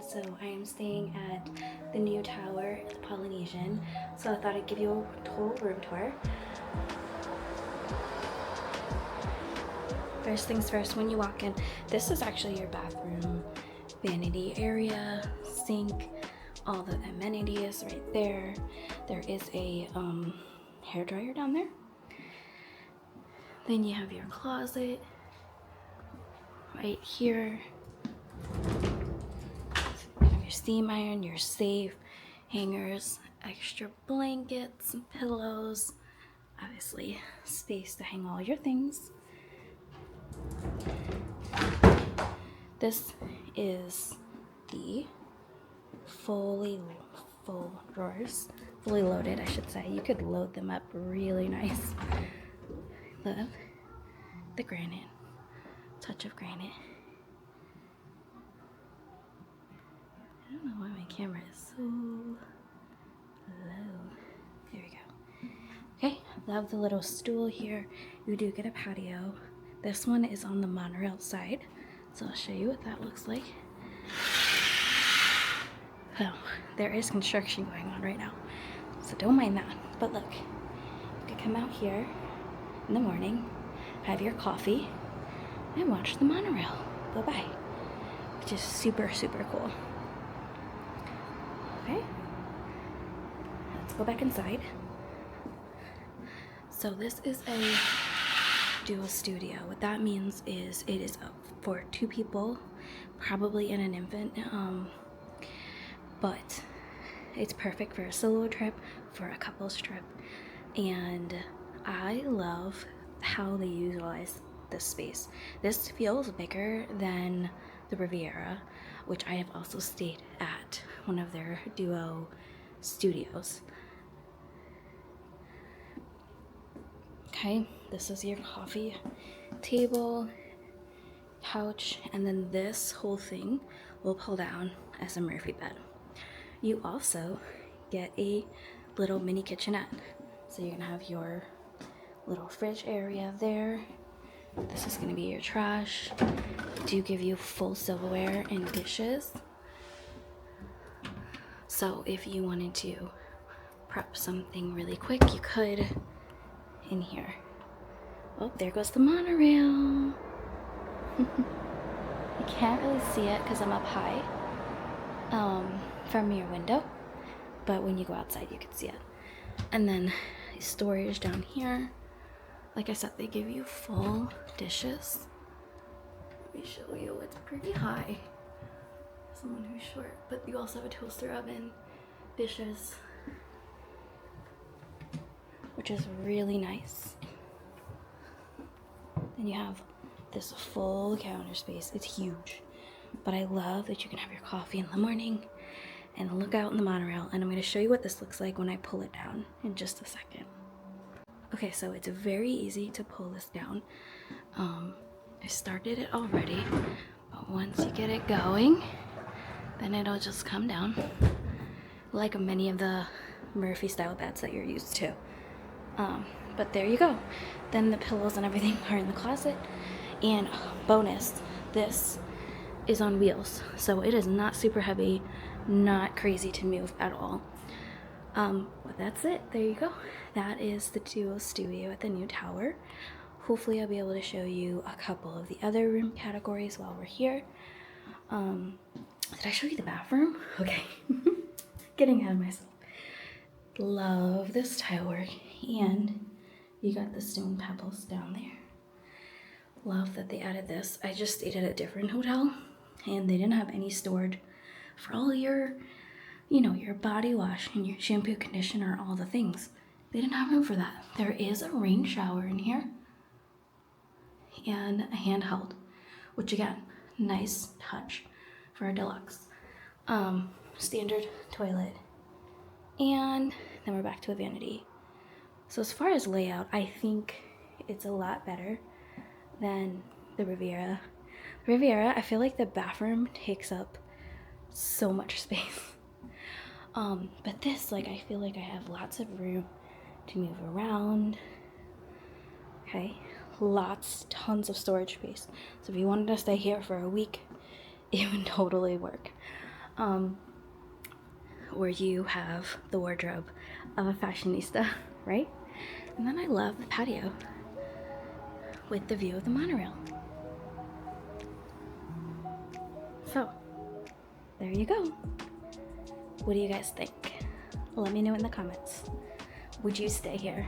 So I am staying at the new tower, the Polynesian. So I thought I'd give you a total room tour. First things first, when you walk in, this is actually your bathroom, vanity area, sink, all the amenities right there. There is a hair dryer down there. Then you have your closet right here. You have your steam iron, your safe, hangers, extra blankets, and pillows. Obviously, space to hang all your things. This is the full drawers, fully loaded, I should say. You could load them up really nice. Love the granite, touch of granite. I don't know why my camera is so low. There we go. Okay, love the little stool here. You do get a patio. This one is on the monorail side, so I'll show you what that looks like. Oh, there is construction going on right now, so don't mind that. But look, you can come out here in the morning, have your coffee, and watch the monorail go by, which is super, super cool. Okay, let's go back inside. So this is a dual studio. What that means is it is up for 2 people, probably and an infant, but it's perfect for a solo trip, for a couples trip, and I love how they utilize this space. This feels bigger than the Riviera, which I have also stayed at, one of their duo studios. Okay, this is your coffee table, couch, and then this whole thing will pull down as a Murphy bed. You also get a little mini kitchenette. So you're gonna have your little fridge area there. This is gonna be your trash. Do give you full silverware and dishes. So if you wanted to prep something really quick, you could in here. Oh, there goes the monorail. You can't really see it because I'm up high from your window, but when you go outside you can see it. And then storage down here. Like I said, they give you full dishes. Let me show you, it's pretty high. Someone who's short, but you also have a toaster oven, dishes, which is really nice. Then you have this full counter space. It's huge, but I love that you can have your coffee in the morning and look out in the monorail. And I'm going to show you what this looks like when I pull it down in just a second. Okay, so it's very easy to pull this down. I started it already, but once you get it going, then it'll just come down like many of the Murphy style beds that you're used to. But there you go. Then the pillows and everything are in the closet. And bonus, this is on wheels, so it is not super heavy, not crazy to move at all. But that's it. There you go. That is the duo studio at the new tower. Hopefully I'll be able to show you a couple of the other room categories while we're here. Did I show you the bathroom? Okay. Getting ahead of myself. Love this tile work, and you got the stone pebbles down there. Love that they added this. I just stayed at a different hotel and they didn't have any stored for all your, your body wash and your shampoo, conditioner, all the things. They didn't have room for that. There is a rain shower in here and a handheld, which again, nice touch for a deluxe. Standard toilet. And then we're back to a vanity. So as far as layout, I think it's a lot better than the Riviera. Riviera, I feel like the bathroom takes up so much space. But this, I feel like I have lots of room to move around. Okay, tons of storage space. So if you wanted to stay here for a week, it would totally work. where you have the wardrobe of a fashionista, right? And then I love the patio with the view of the monorail. So, there you go. What do you guys think? Let me know in the comments. Would you stay here?